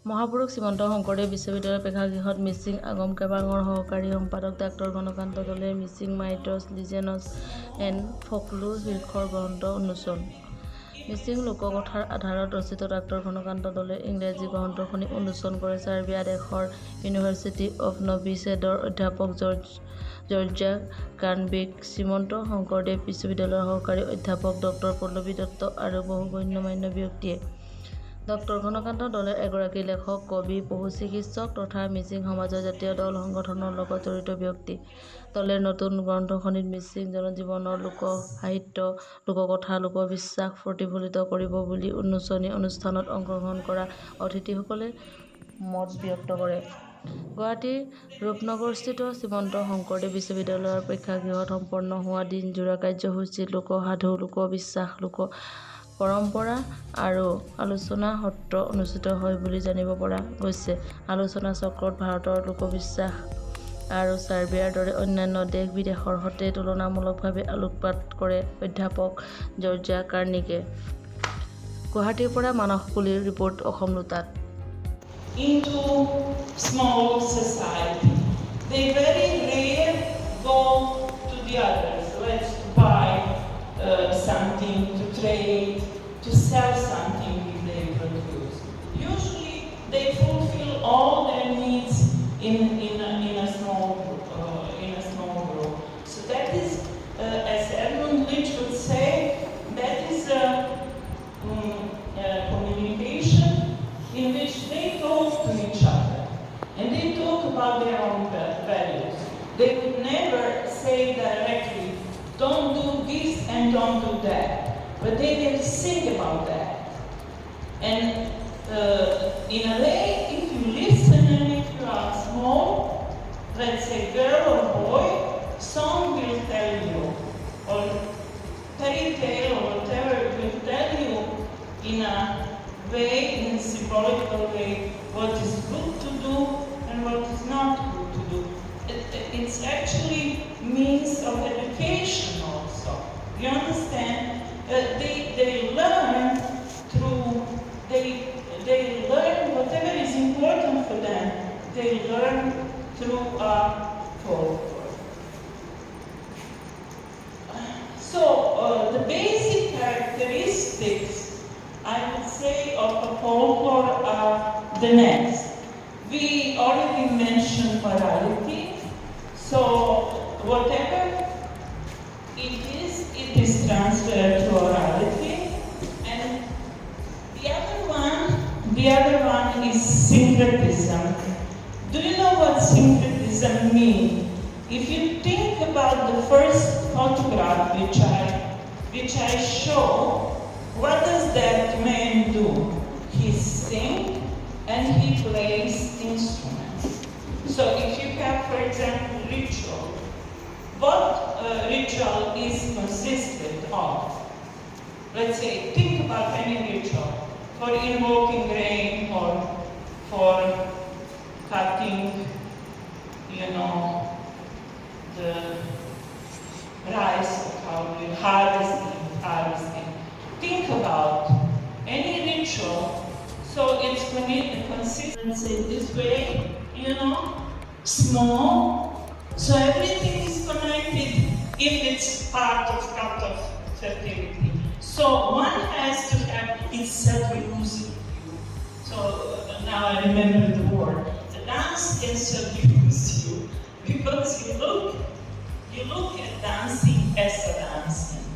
মহাপুৰুষ শ্ৰীমন্ত শংকৰদেৱ বিশ্ববিদ্যালয় প্ৰেক্ষাগৃহত মিচিং আগম কেবাঙৰ সহকাৰী সম্পাদক ডাক্তৰ ঘনকান্ত দলেৰ মিচিং-মাইথছ লিজেণ্ডছ এণ্ড ফকলোৰ শীৰ্ষৰ গ্ৰন্থ উন্মোচন। মিচিং লোককথাৰ আধাৰত ৰচিত ডাক্তৰ ঘনকান্ত দলেৰ ইংৰাজী গ্ৰন্থখনি উন্মোচন কৰে চাৰ্বিয়া দেশৰ ইউনিভাৰ্চিটি অৱ নভি ছেডৰ অধ্যাপক জৰ্জা কাৰ্ণভিক, শ্ৰীমন্ত শংকৰদেৱ বিশ্ববিদ্যালয়ৰ সহকাৰী অধ্যাপক ড পল্লৱী দত্ত আৰু বহু গণ্যমান্য ব্যক্তিয়ে। ড ঘনকান্ত দলে এগৰাকী লেখক, কবি, পশু চিকিৎসক তথা মিচিং সমাজৰ জাতীয় দল সংগঠনৰ লগত জড়িত ব্যক্তি। দলেৰ নতুন গ্ৰন্থখনিত মিচিং জনজীৱনৰ লোক সাহিত্য, লোককথা, লোকবিশ্বাস প্ৰতিফলিত কৰিব বুলি উন্মোচনী অনুষ্ঠানত অংশগ্ৰহণ কৰা অতিথিসকলে মত ব্যক্ত কৰে। গুৱাহাটীৰ ৰূপনগৰস্থিত শ্ৰীমন্ত শংকৰদেৱ বিশ্ববিদ্যালয়ৰ প্ৰেক্ষাগৃহত সম্পন্ন হোৱা দিনজোৰা কাৰ্যসূচীত লোকসাধু, লোকবিশ্বাস, লোক পৰম্পৰা আৰু আলোচনা সত্ৰ অনুষ্ঠিত হয় বুলি জানিব পৰা গৈছে। আলোচনা চক্ৰত ভাৰতৰ লোকবিশ্বাস আৰু চাৰ্বিয়াৰ দৰে অন্যান্য দেশ-বিদেশৰ সৈতে তুলনামূলকভাৱে আলোকপাত কৰে অধ্যাপক জৰ্জা কাৰ্ণিকে। গুৱাহাটীৰ পৰা মানস পুলিৰ report, Assam লোটাত। Into small society. They very rare go to the others. Let's buy something, to trade, to sell something if they produce. Usually they fulfill all their needs in a small group. So that is, as Edmund Leach would say, that is a communication in which they talk to each other and they talk about their own values. They would never say directly, don't do this and don't do that, but they will think about that. And in a way, if you listen and if you are small, let's say girl or boy, song will tell you, or fairy tale or whatever will tell you in a way, in a symbolical way, what is good to do and what is not good to do. It's actually means of education also. You understand? They learn through, they learn whatever is important for them, they learn through folklore. So the basic characteristics, I would say, of a folklore are the next. We already mentioned orality, so whatever it is transferred to orality. And the other one is syncretism. Do you know what syncretism means? If you think about the first photograph which I show, what does that man do? He sings and he plays instruments. So if you have, for example, ritual, what ritual is consisted of? Let's say, think about any ritual for invoking rain or for cutting, the rice, or harvesting. Think about any ritual, so it's consistent this way, small, so everything is connected if it's part of fertility. So one has to have its seducing view. So now I remember the word. The dance can seduce you because you look at dancing as a dancing,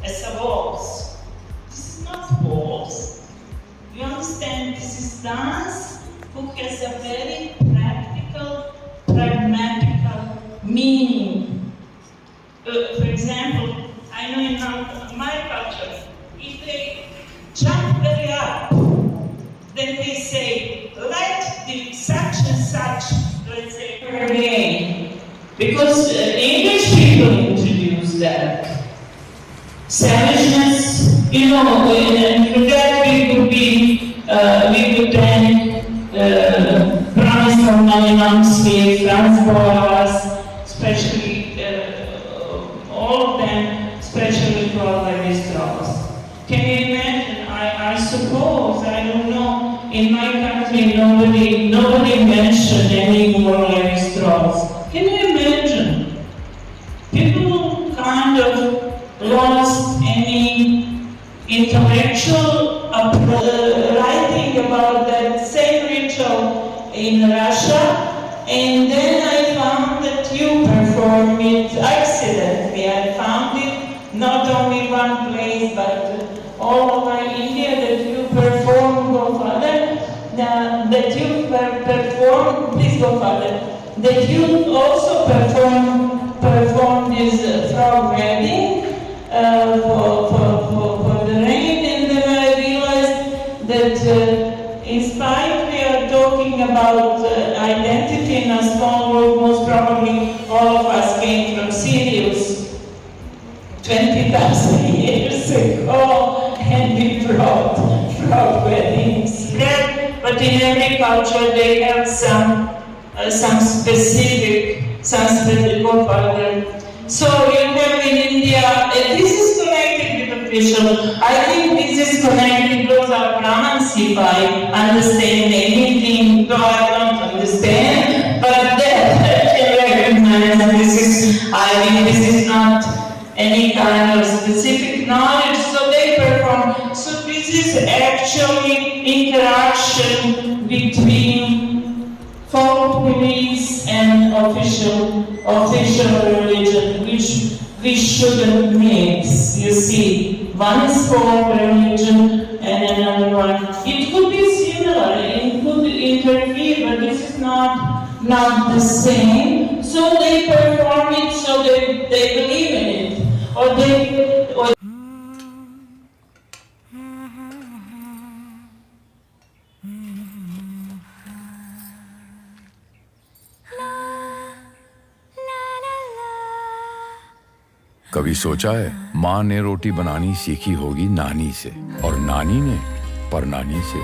as a waltz. This is not waltz. You understand? This is dance who has a very pragmatical meaning. For example, I know in my culture, if they jump very up, then they say, let the such and such, let's say, per day. Because English people introduced that. Savageness, and for that we would then promise our money monthly, Franz especially all of them, especially for Levi Strauss. Can you imagine? I suppose, I don't know, in my country country, nobody mentioned any more like straws. Can you imagine? People kind of lost any intellectual writing about that same ritual in Russia, and then I found that you perform it accidentally. I found it not only one place, but all over India, that you perform Godfather, that you perform this Godfather, that you also perform this frog wedding for the rain, and then I realized that in spite we are talking about identity in a small group, most probably all of us came from Sirius 20,000 years ago, and we brought frog weddings. But in every culture they have some specific Godfather. So you have in India, this is connected with official. I think this is connected because our Brahmins, if I understand anything, though I don't understand, but that I can recognize I think this is not any kind of specific knowledge, so they perform. So this is actually interaction between folk beliefs and official religion, which we shouldn't mix. You see, one is folk religion and another one. It could be similar, it could interfere, but this is not the same. So they perform it, so they believe in it, or they. कभी सोचा है माँ ने रोटी बनानी सीखी होगी नानी से, और नानी ने परनानी से।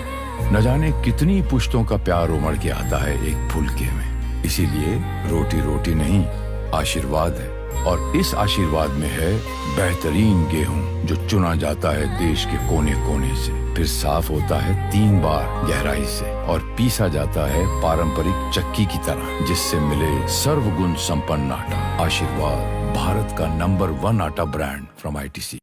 न जाने कितनी पुश्तों का प्यार उमड़ के आता है एक फुलके में। इसीलिए रोटी रोटी नहीं, आशीर्वाद है, और इस आशीर्वाद में है बेहतरीन गेहूं जो चुना जाता है देश के कोने कोने से, फिर साफ होता है 3 बार गहराई से और पीसा जाता है पारंपरिक चक्की की तरह, जिससे मिले सर्वगुण संपन्न आटा। आशीर्वाद, भारत का नंबर 1 आटा ब्रांड फ्रॉम ITC।